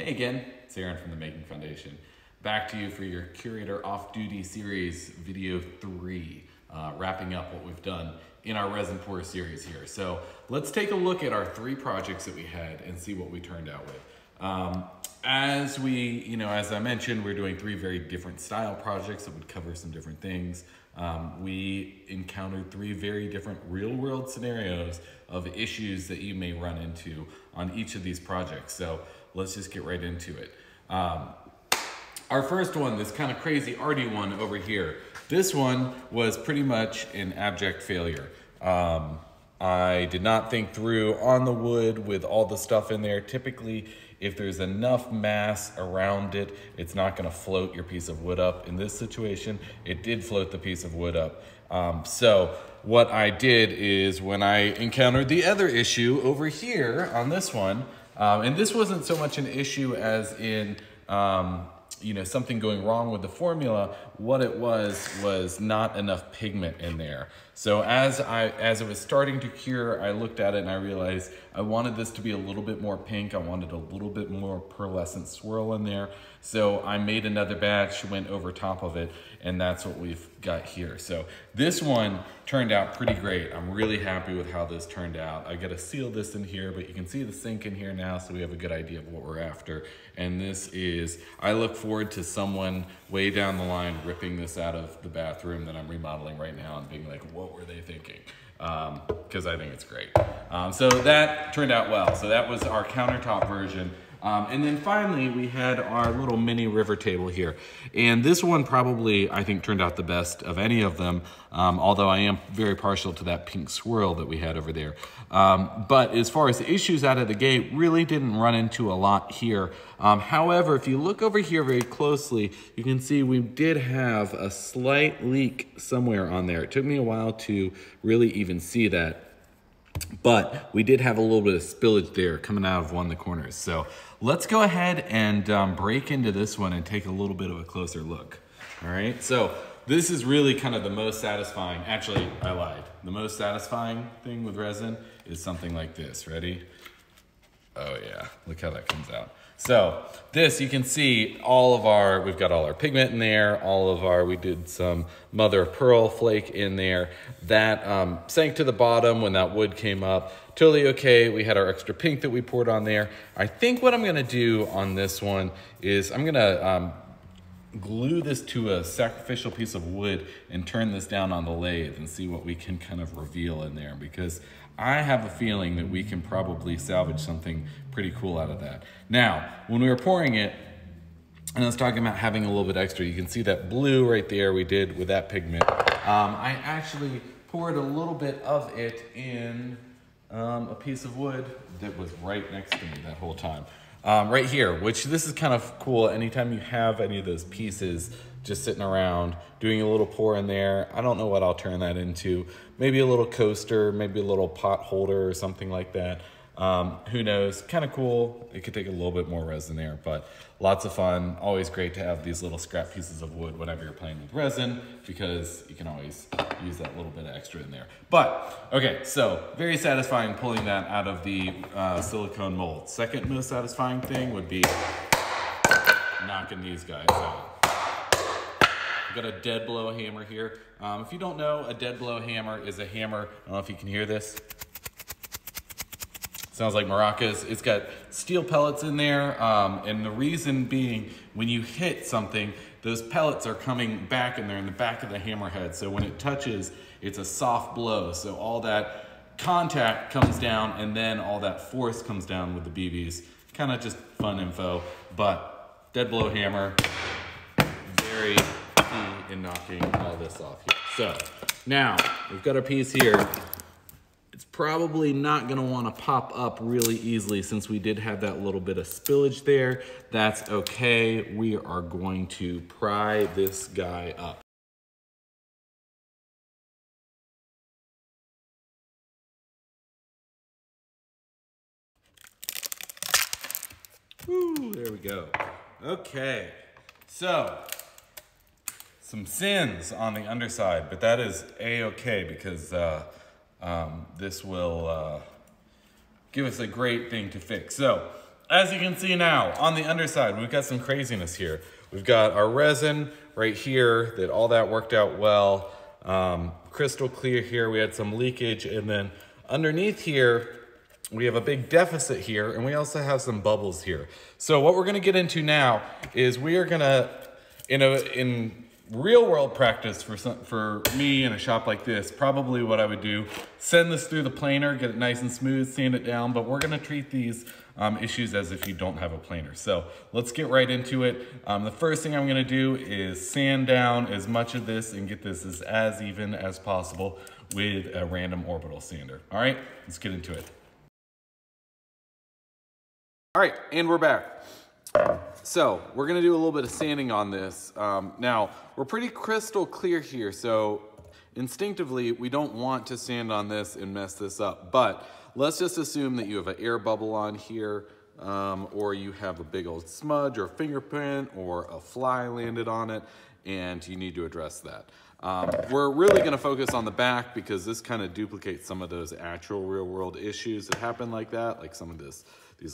Hey again, it's Aaron from the Making Foundation. Back to you for your Curator Off Duty series, video 3, wrapping up what we've done in our resin pour series here. So let's take a look at our 3 projects that we had and see what we turned out with. As I mentioned, we're doing 3 very different style projects that would cover some different things. We encountered 3 very different real-world scenarios of issues that you may run into on each of these projects. So let's just get right into it. Our first one, this kind of crazy arty one over here, this one was pretty much an abject failure. I did not think through on the wood with all the stuff in there. Typically, if there's enough mass around it, it's not gonna float your piece of wood up. In this situation, it did float the piece of wood up. So what I did is when I encountered the other issue over here on this one, and this wasn't so much an issue as in, something going wrong with the formula. What it was not enough pigment in there. So as it was starting to cure, I looked at it and I realized I wanted this to be a little bit more pink. I wanted a little bit more pearlescent swirl in there. So I made another batch, went over top of it, and that's what we've got here. So this one turned out pretty great. I'm really happy with how this turned out. I gotta seal this in here, but you can see the sink in here now, so we have a good idea of what we're after. And this is, I look forward to someone way down the line ripping this out of the bathroom that I'm remodeling right now and being like, what were they thinking? Because I think it's great. So that turned out well. So that was our countertop version. And then finally, we had our little mini river table here. And this one probably, I think, turned out the best of any of them, although I am very partial to that pink swirl that we had over there. But as far as the issues out of the gate, really didn't run into a lot here. However, if you look over here very closely, you can see we did have a slight leak somewhere on there. It took me a while to really even see that. But we did have a little bit of spillage there coming out of one of the corners. So let's go ahead and break into this one and take a little bit of a closer look. All right, so this is really kind of the most satisfying. Actually, I lied. The most satisfying thing with resin is something like this. Ready? Oh yeah, look how that comes out. So this, you can see we've got all our pigment in there, we did some mother of pearl flake in there. That sank to the bottom when that wood came up. Totally okay. We had our extra pink that we poured on there. I think what I'm gonna do on this one is I'm gonna glue this to a sacrificial piece of wood and turn this down on the lathe and see what we can kind of reveal in there, because I have a feeling that we can probably salvage something pretty cool out of that. Now, when we were pouring it, and I was talking about having a little bit extra, you can see that blue right there we did with that pigment. I actually poured a little bit of it in a piece of wood that was right next to me that whole time. Right here, which this is kind of cool. Anytime you have any of those pieces just sitting around, doing a little pour in there, I don't know what I'll turn that into. Maybe a little coaster, maybe a little pot holder or something like that. Who knows, kind of cool. It could take a little bit more resin there, but lots of fun. Always great to have these little scrap pieces of wood whenever you're playing with resin, because you can always use that little bit of extra in there. But, okay, so very satisfying pulling that out of the silicone mold. Second most satisfying thing would be knocking these guys out. I've got a dead blow hammer here. If you don't know, a dead blow hammer is a hammer. I don't know if you can hear this. Sounds like maracas. It's got steel pellets in there, and the reason being, when you hit something, those pellets are coming back and they're in the back of the hammerhead. So when it touches, it's a soft blow. So all that contact comes down and then all that force comes down with the BBs. Kind of just fun info, but dead blow hammer, very key in knocking all this off here. So now we've got a piece here. It's probably not gonna wanna pop up really easily since we did have that little bit of spillage there. That's okay. We are going to pry this guy up. Woo, there we go. Okay, so some sins on the underside, but that is a-okay because this will give us a great thing to fix. So as you can see now, on the underside, we've got some craziness here. We've got our resin right here, that all that worked out well. Crystal clear here, we had some leakage, and then underneath here, we have a big deficit here, and we also have some bubbles here. So what we're gonna get into now is we are gonna, in real world practice for me in a shop like this, probably what I would do, send this through the planer, get it nice and smooth, sand it down, but we're gonna treat these issues as if you don't have a planer. So let's get right into it. The first thing I'm gonna do is sand down as much of this and get this as even as possible with a random orbital sander. All right, let's get into it. All right, and we're back. So we're gonna do a little bit of sanding on this. Now, we're pretty crystal clear here, so instinctively, we don't want to sand on this and mess this up, but let's just assume that you have an air bubble on here, or you have a big old smudge or fingerprint or a fly landed on it, and you need to address that. We're really gonna focus on the back because this kind of duplicates some of those actual real world issues that happen like that, like some of these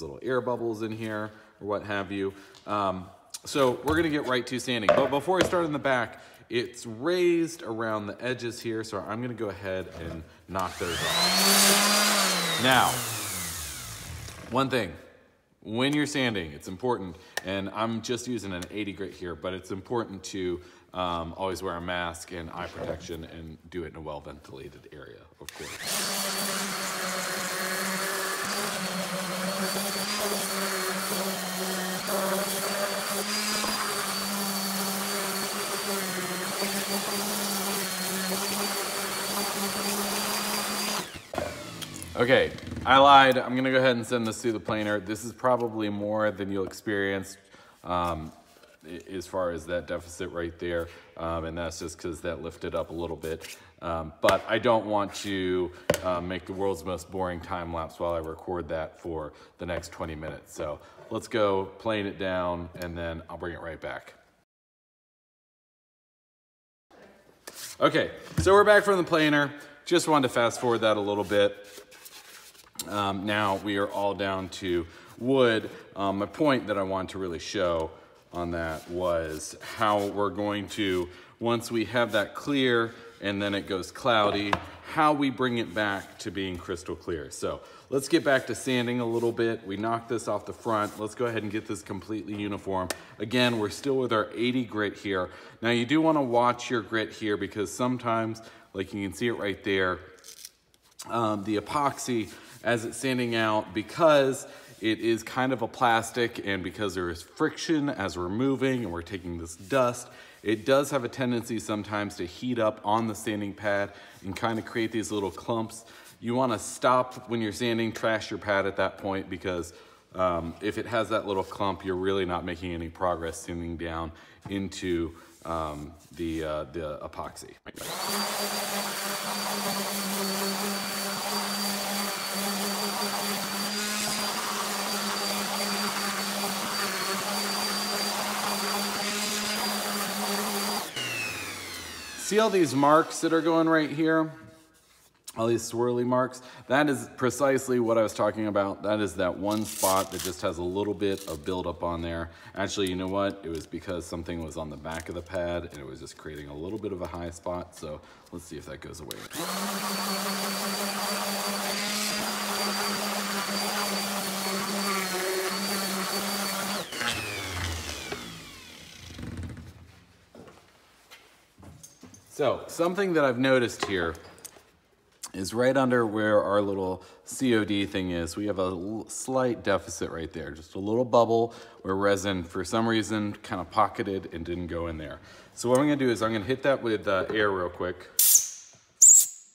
little air bubbles in here or what have you. So we're gonna get right to sanding. But before I start in the back, it's raised around the edges here, so I'm gonna go ahead and knock those off. Now, one thing, when you're sanding, it's important, and I'm just using an 80 grit here, but it's important to always wear a mask and eye protection and do it in a well-ventilated area, of course. Okay, I lied. I'm gonna go ahead and send this through the planer. This is probably more than you'll experience as far as that deficit right there. And that's just because that lifted up a little bit. But I don't want to make the world's most boring time lapse while I record that for the next 20 minutes. So let's go plane it down and then I'll bring it right back. Okay, so we're back from the planer. Just wanted to fast forward that a little bit. Now we are all down to wood. My point that I wanted to really show on that was how we're going to, once we have that clear and then it goes cloudy, how we bring it back to being crystal clear. So let's get back to sanding a little bit. We knocked this off the front. Let's go ahead and get this completely uniform. Again, we're still with our 80 grit here. Now you do want to watch your grit here because sometimes, like you can see it right there, the epoxy as it's sanding out, because it is kind of a plastic and because there is friction as we're moving and we're taking this dust, it does have a tendency sometimes to heat up on the sanding pad and kind of create these little clumps. You want to stop when you're sanding, trash your pad at that point, because if it has that little clump, you're really not making any progress sanding down into the epoxy. See all these marks that are going right here? All these swirly marks? That is precisely what I was talking about. That is that one spot that just has a little bit of buildup on there. Actually, you know what? It was because something was on the back of the pad and it was just creating a little bit of a high spot. So let's see if that goes away. So something that I've noticed here is right under where our little COD thing is, we have a slight deficit right there, just a little bubble where resin, for some reason, kind of pocketed and didn't go in there. So what I'm gonna do is I'm gonna hit that with air real quick,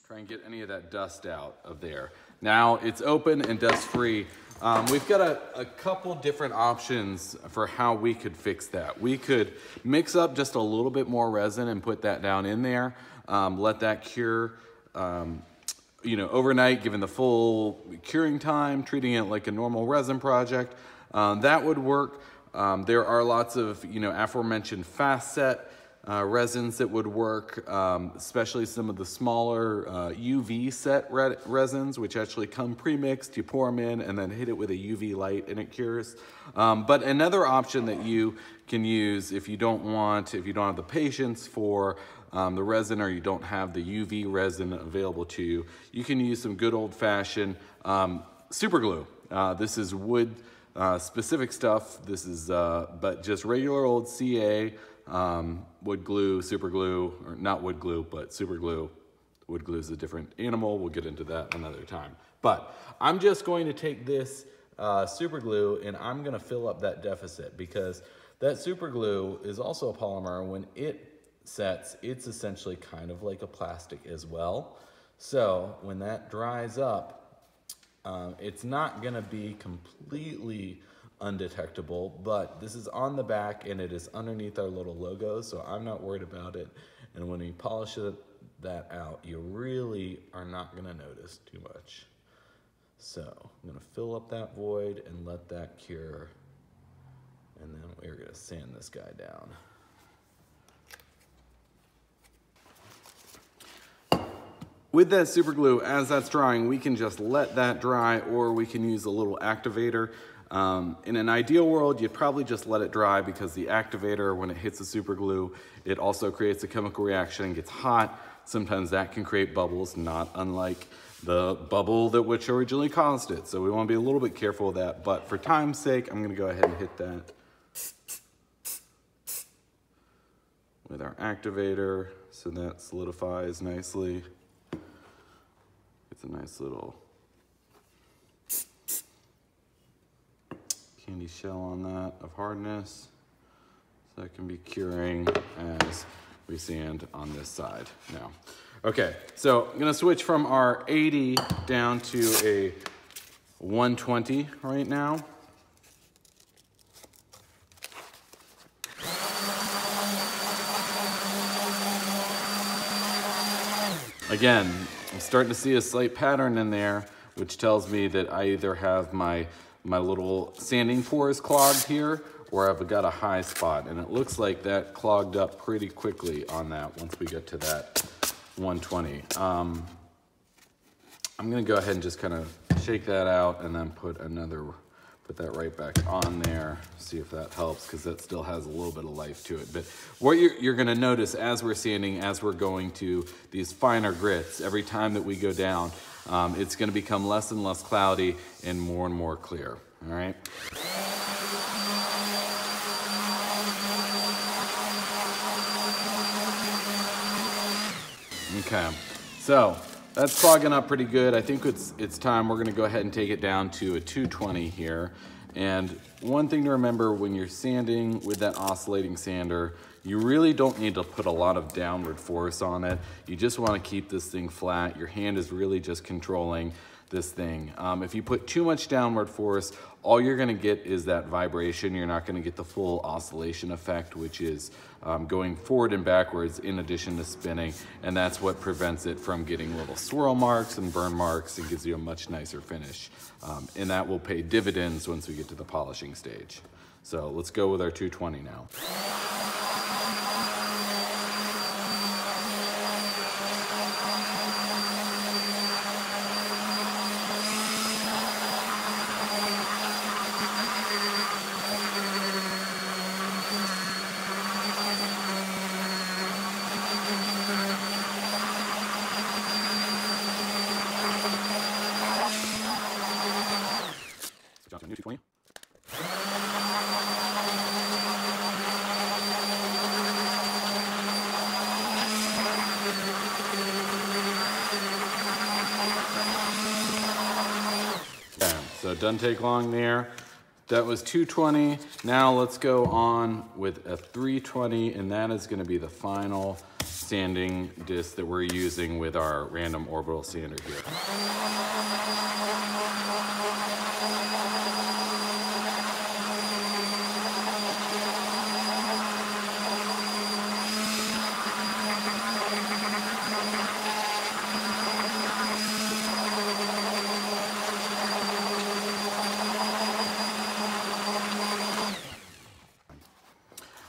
try and get any of that dust out of there. Now it's open and dust free. We've got a couple different options for how we could fix that. We could mix up just a little bit more resin and put that down in there, let that cure overnight, given the full curing time, treating it like a normal resin project. That would work. There are lots of, aforementioned fast set resins that would work, especially some of the smaller UV set resins, which actually come pre-mixed. You pour them in and then hit it with a UV light and it cures. But another option that you can use if you don't have the patience for the resin, or you don't have the UV resin available to you, you can use some good old-fashioned super glue. This is wood specific stuff. This is but just regular old CA wood glue, super glue, or not wood glue, but super glue. Wood glue is a different animal. We'll get into that another time. But I'm just going to take this super glue and I'm gonna fill up that deficit, because that super glue is also a polymer. When it sets, it's essentially kind of like a plastic as well. So when that dries up, it's not gonna be completely undetectable, but this is on the back and it is underneath our little logo, so I'm not worried about it. And when we polish that out, you really are not gonna notice too much. So I'm gonna fill up that void and let that cure, and then we're gonna sand this guy down. With that super glue, as that's drying, we can just let that dry, or we can use a little activator. In an ideal world, you'd probably just let it dry, because the activator, when it hits the super glue, it also creates a chemical reaction and gets hot. Sometimes that can create bubbles, not unlike the bubble that which originally caused it. So we want to be a little bit careful of that, but for time's sake, I'm gonna go ahead and hit that with our activator so that solidifies nicely. It's a nice little candy shell on that of hardness. So that can be curing as we sand on this side now. Okay, so I'm gonna switch from our 80 down to a 120 right now. Again, I'm starting to see a slight pattern in there, which tells me that I either have my little sanding pores clogged here, or I've got a high spot. And it looks like that clogged up pretty quickly on that once we get to that 120. I'm gonna go ahead and just kind of shake that out and then put that right back on there, see if that helps, because that still has a little bit of life to it. But what you're gonna notice as we're sanding, as we're going to these finer grits, every time that we go down, it's gonna become less and less cloudy and more clear, all right? Okay, so that's clogging up pretty good. I think it's time. We're gonna go ahead and take it down to a 220 here. And one thing to remember when you're sanding with that oscillating sander, you really don't need to put a lot of downward force on it. You just wanna keep this thing flat. Your hand is really just controlling this thing. If you put too much downward force, all you're gonna get is that vibration. You're not gonna get the full oscillation effect, which is going forward and backwards in addition to spinning. And that's what prevents it from getting little swirl marks and burn marks and gives you a much nicer finish. And that will pay dividends once we get to the polishing stage. So let's go with our 220 now. So it doesn't take long there. That was 220. Now let's go on with a 320, and that is gonna be the final sanding disc that we're using with our random orbital sander here.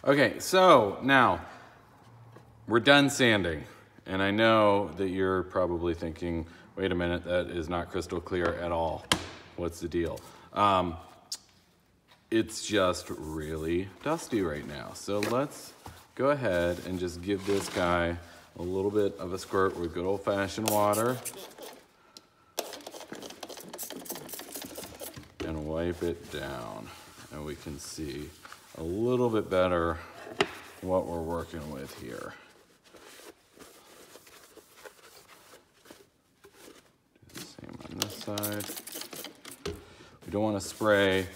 Okay, so now we're done sanding. And I know that you're probably thinking, wait a minute, that is not crystal clear at all. What's the deal? It's just really dusty right now. So let's go ahead and just give this guy a little bit of a squirt with good old-fashioned water and wipe it down. And we can see a little bit better what we're working with here. Do the same on this side. We don't want to spray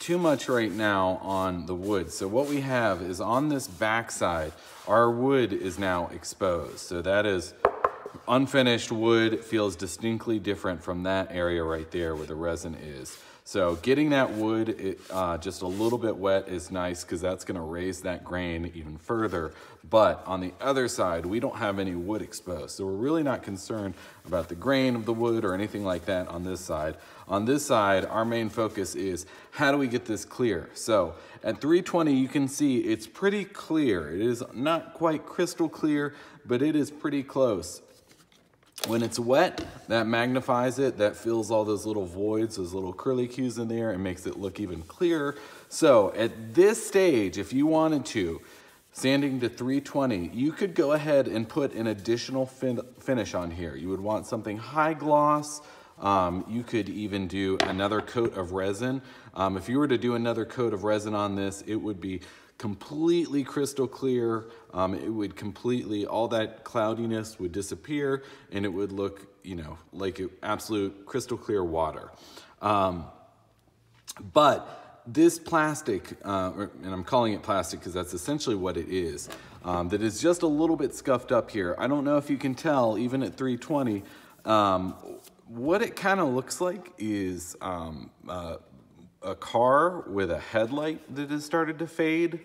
too much right now on the wood. So what we have is on this back side, our wood is now exposed. So that is unfinished wood. It feels distinctly different from that area right there where the resin is. So getting that wood just a little bit wet is nice because that's going to raise that grain even further. But on the other side, we don't have any wood exposed. So we're really not concerned about the grain of the wood or anything like that on this side. On this side, our main focus is how do we get this clear? So at 320, you can see it's pretty clear. It is not quite crystal clear, but it is pretty close. When it's wet, that magnifies it, that fills all those little voids, those little curlicues in there, and makes it look even clearer. So at this stage, if you wanted to, sanding to 320, you could go ahead and put an additional finish on here. You would want something high gloss. You could even do another coat of resin. If you were to do another coat of resin on this, it would be completely crystal clear. It would completely, all that cloudiness would disappear and it would look, you know, like absolute crystal clear water. But this plastic, and I'm calling it plastic because that's essentially what it is, that is just a little bit scuffed up here. I don't know if you can tell, even at 320, what it kind of looks like is a car with a headlight that has started to fade.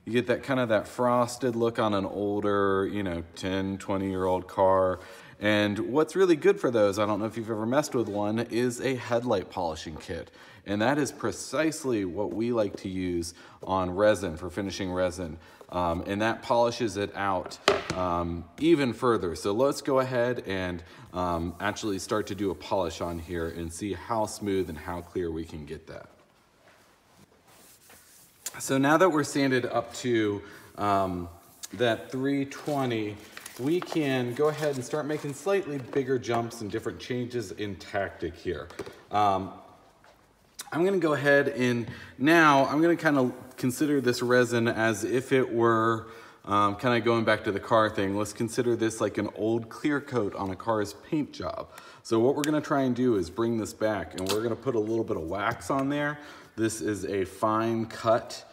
You get that kind of that frosted look on an older, you know, 10, 20-year-old car. And what's really good for those, I don't know if you've ever messed with one, is a headlight polishing kit. And that is precisely what we like to use on resin, for finishing resin. And that polishes it out even further. So let's go ahead and actually start to do a polish on here and see how smooth and how clear we can get that. So now that we're sanded up to that 320, we can go ahead and start making slightly bigger jumps and different changes in tactic here. I'm gonna go ahead and now I'm gonna kind of consider this resin as if it were kind of going back to the car thing. Let's consider this like an old clear coat on a car's paint job. So what we're gonna try and do is bring this back and we're gonna put a little bit of wax on there. This is a fine cut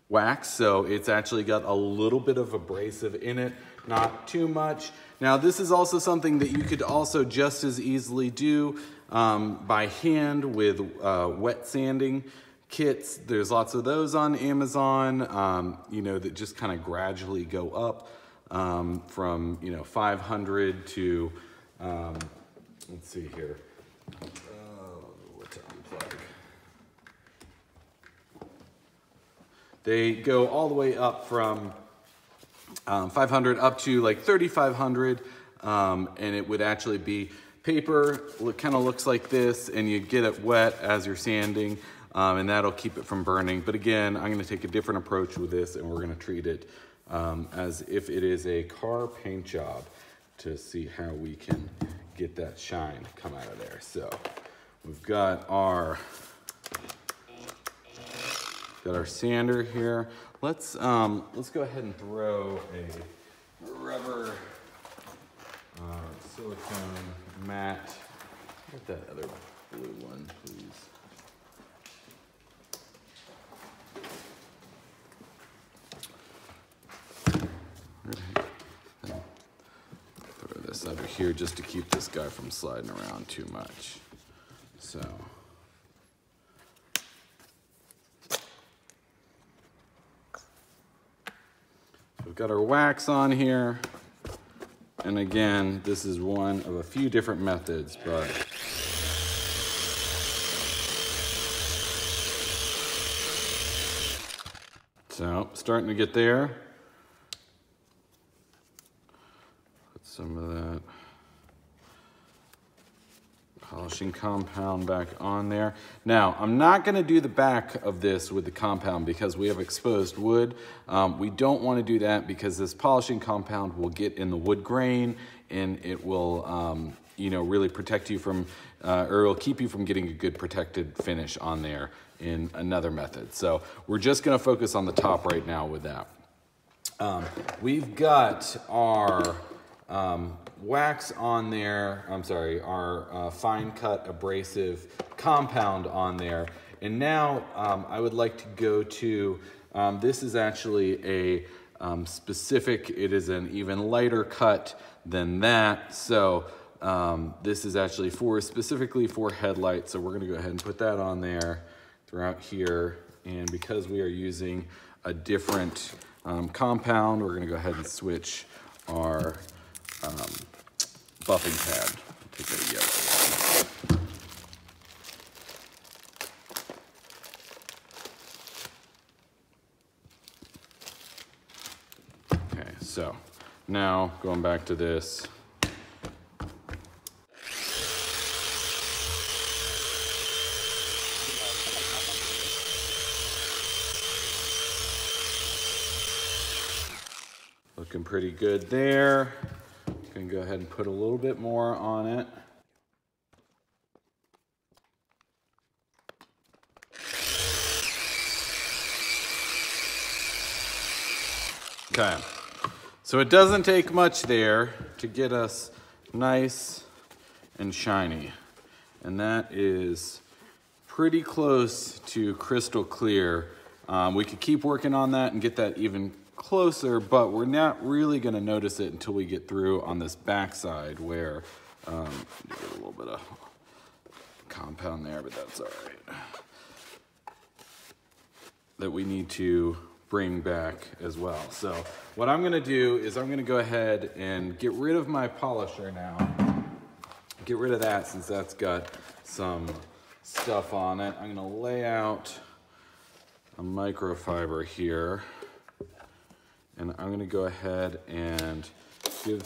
wax, so it's actually got a little bit of abrasive in it, not too much. Now this is also something that you could also just as easily do by hand with wet sanding kits. There's lots of those on Amazon, you know, that just kind of gradually go up from, you know, 500 to, let's see here. What to unplug? They go all the way up from 500 up to like 3,500, and it would actually be paper. It kind of looks like this, and you get it wet as you're sanding, and that'll keep it from burning. But again, I'm going to take a different approach with this, and we're going to treat it as if it is a car paint job to see how we can get that shine come out of there. So we've got our sander here. Let's go ahead and throw a rubber silicone mat. Get that other blue one, please. Throw this under here just to keep this guy from sliding around too much. So. We've got our wax on here, and again, this is one of a few different methods, but So starting to get there. Put some of that polishing compound back on there. Now, I'm not gonna do the back of this with the compound because we have exposed wood. We don't wanna do that because this polishing compound will get in the wood grain and it will really protect you from, or it'll keep you from getting a good protected finish on there in another method. So we're just gonna focus on the top right now with that. We've got our wax on there, our fine cut abrasive compound on there. And now I would like to go to, this is actually a specific, it is an even lighter cut than that. So this is actually specifically for headlights. So we're gonna go ahead and put that on there throughout here. And because we are using a different compound, we're gonna go ahead and switch our buffing pad. Take that yellow. Okay, so now going back to this. Looking pretty good there. Gonna go ahead and put a little bit more on it. Okay, so it doesn't take much there to get us nice and shiny. And that is pretty close to crystal clear. We could keep working on that and get that even closer, but we're not really going to notice it until we get through on this back side where get a little bit of compound there, but that's all right. That we need to bring back as well. So what I'm going to do is I'm going to go ahead and get rid of my polisher now. Get rid of that since that's got some stuff on it. I'm going to lay out a microfiber here. And I'm gonna go ahead and give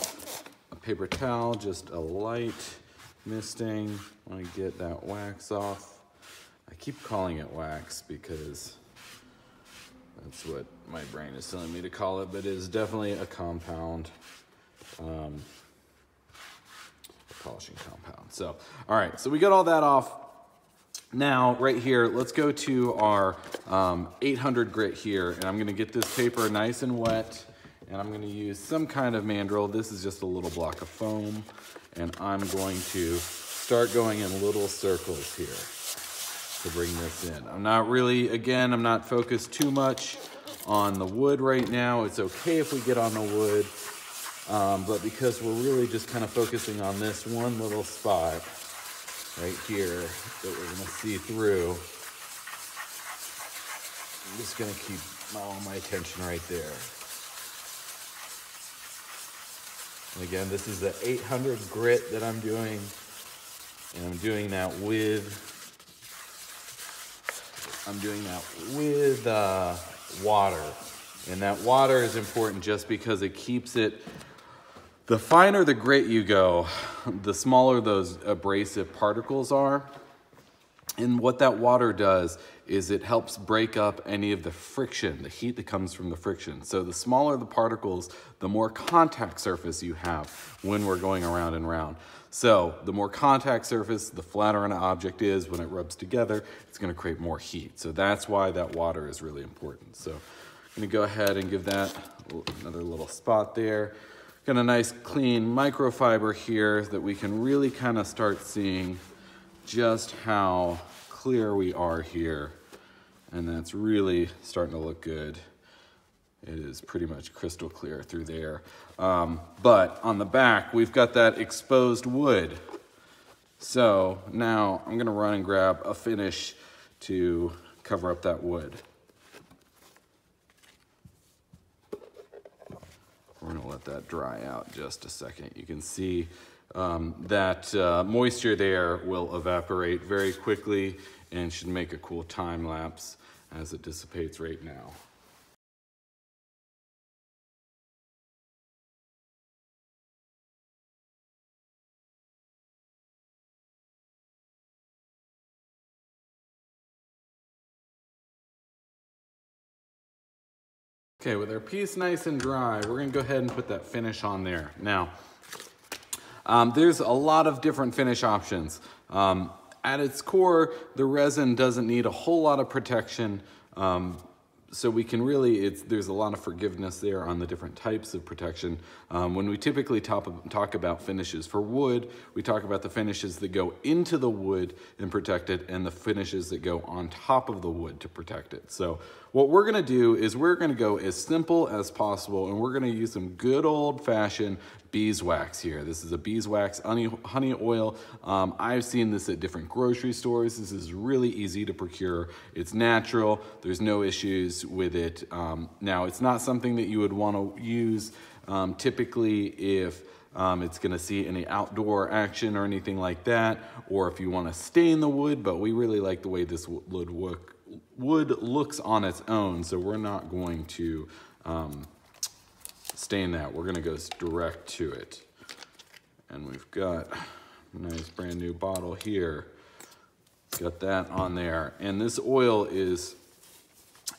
a paper towel just a light misting. I wanna get that wax off. I keep calling it wax because that's what my brain is telling me to call it, but it is definitely a compound, a polishing compound. So, all right, so we got all that off. Now, right here, let's go to our 800 grit here, and I'm gonna get this paper nice and wet, and I'm gonna use some kind of mandrel. This is just a little block of foam, and I'm going to start going in little circles here to bring this in. I'm not focused too much on the wood right now. It's okay if we get on the wood, but because we're really just kind of focusing on this one little spot, right here that we're gonna see through. I'm just gonna keep all my attention right there. And again, this is the 800 grit that I'm doing, and I'm doing that with water. And that water is important just because it keeps it. The finer the grit you go, the smaller those abrasive particles are. And what that water does is it helps break up any of the friction, the heat that comes from the friction. So the smaller the particles, the more contact surface you have when we're going around and around. So the more contact surface, the flatter an object is when it rubs together, it's gonna create more heat. So that's why that water is really important. So I'm gonna go ahead and give that another little spot there. Got a nice clean microfiber here that we can really kind of start seeing just how clear we are here. And that's really starting to look good. It is pretty much crystal clear through there. But on the back, we've got that exposed wood. So now I'm gonna run and grab a finish to cover up that wood. We're gonna let that dry out just a second. You can see that moisture there will evaporate very quickly and should make a cool time lapse as it dissipates right now. Okay, with our piece nice and dry, we're gonna go ahead and put that finish on there. Now, there's a lot of different finish options. At its core, the resin doesn't need a whole lot of protection, so we can really, there's a lot of forgiveness there on the different types of protection. When we typically talk about finishes for wood, we talk about the finishes that go into the wood and protect it, and the finishes that go on top of the wood to protect it. So what we're gonna do is we're gonna go as simple as possible, and we're gonna use some good old-fashioned beeswax here. This is a beeswax honey oil. I've seen this at different grocery stores. This is really easy to procure. It's natural. There's no issues with it. Now, it's not something that you would want to use typically if it's going to see any outdoor action or anything like that, or if you want to stain the wood, but we really like the way this wood looks on its own, so we're not going to stain that. We're gonna go direct to it. And we've got a nice brand new bottle here. Got that on there. And this oil is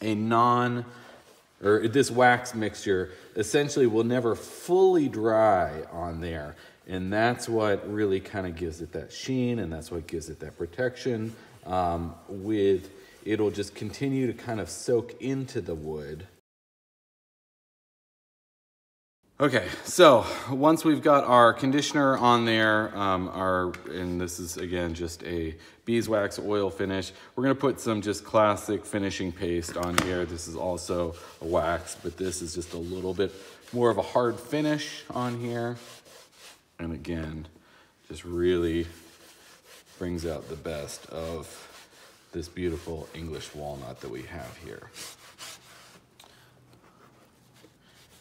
this wax mixture essentially will never fully dry on there. And that's what really kind of gives it that sheen, and that's what gives it that protection. It'll just continue to kind of soak into the wood. Okay, so once we've got our conditioner on there, and this is again just a beeswax oil finish, we're gonna put some just classic finishing paste on here. This is also a wax, but this is just a little bit more of a hard finish on here. And again, just really brings out the best of this beautiful English walnut that we have here.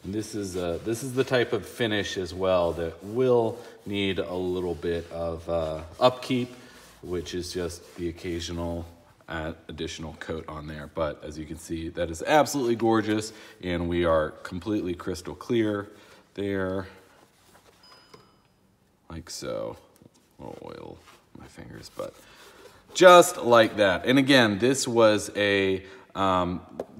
And this is the type of finish as well that will need a little bit of upkeep, which is just the occasional additional coat on there. But as you can see, that is absolutely gorgeous, and we are completely crystal clear there, like so. A little oil on my fingers, but just like that. And again, this was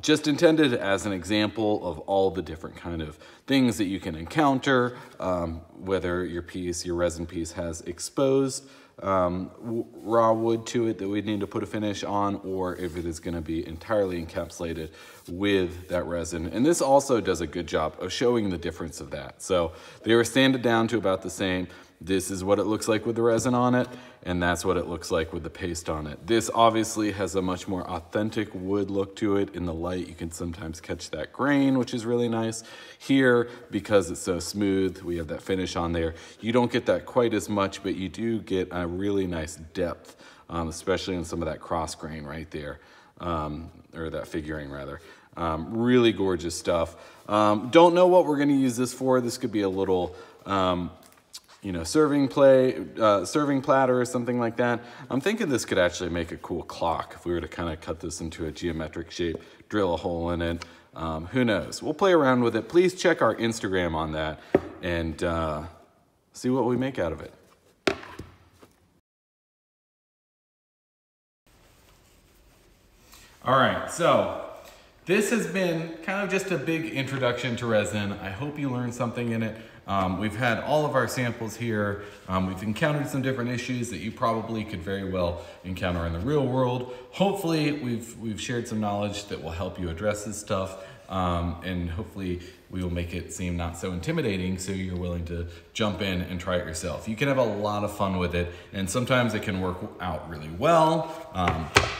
just intended as an example of all the different kind of things that you can encounter, whether your resin piece has exposed raw wood to it that we need to put a finish on, or if it is going to be entirely encapsulated with that resin. And this also does a good job of showing the difference of that. So they were sanded down to about the same. This is what it looks like with the resin on it, and that's what it looks like with the paste on it. This obviously has a much more authentic wood look to it. In the light, you can sometimes catch that grain, which is really nice. Here, because it's so smooth, we have that finish on there. You don't get that quite as much, but you do get a really nice depth, especially in some of that cross grain right there, or that figuring rather. Really gorgeous stuff. Don't know what we're gonna use this for. This could be a little, serving platter or something like that. I'm thinking this could actually make a cool clock if we were to kind of cut this into a geometric shape, drill a hole in it. Who knows? We'll play around with it. Please check our Instagram on that and see what we make out of it. All right, so this has been kind of just a big introduction to resin. I hope you learned something in it. We've had all of our samples here. We've encountered some different issues that you probably could very well encounter in the real world. Hopefully we've shared some knowledge that will help you address this stuff, and hopefully we will make it seem not so intimidating so you're willing to jump in and try it yourself. You can have a lot of fun with it, and sometimes it can work out really well.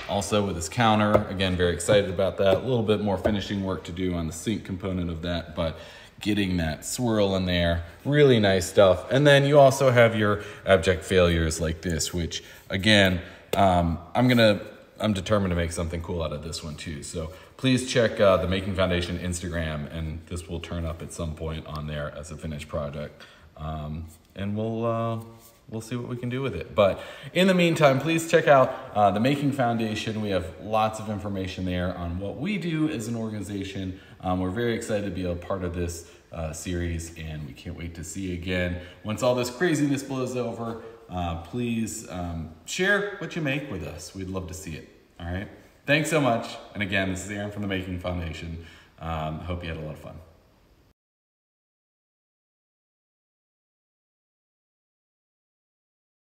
Also with this counter, again, very excited about that. A little bit more finishing work to do on the sink component of that, but getting that swirl in there, really nice stuff. And then you also have your abject failures like this, which again, I'm determined to make something cool out of this one too. So please check the Making Foundation Instagram, and this will turn up at some point on there as a finished project. And we'll see what we can do with it. But in the meantime, please check out the Making Foundation. We have lots of information there on what we do as an organization. We're very excited to be a part of this series, and we can't wait to see you again. Once all this craziness blows over, please share what you make with us. We'd love to see it, all right? Thanks so much. And again, this is Aaron from the Making Foundation. Hope you had a lot of fun.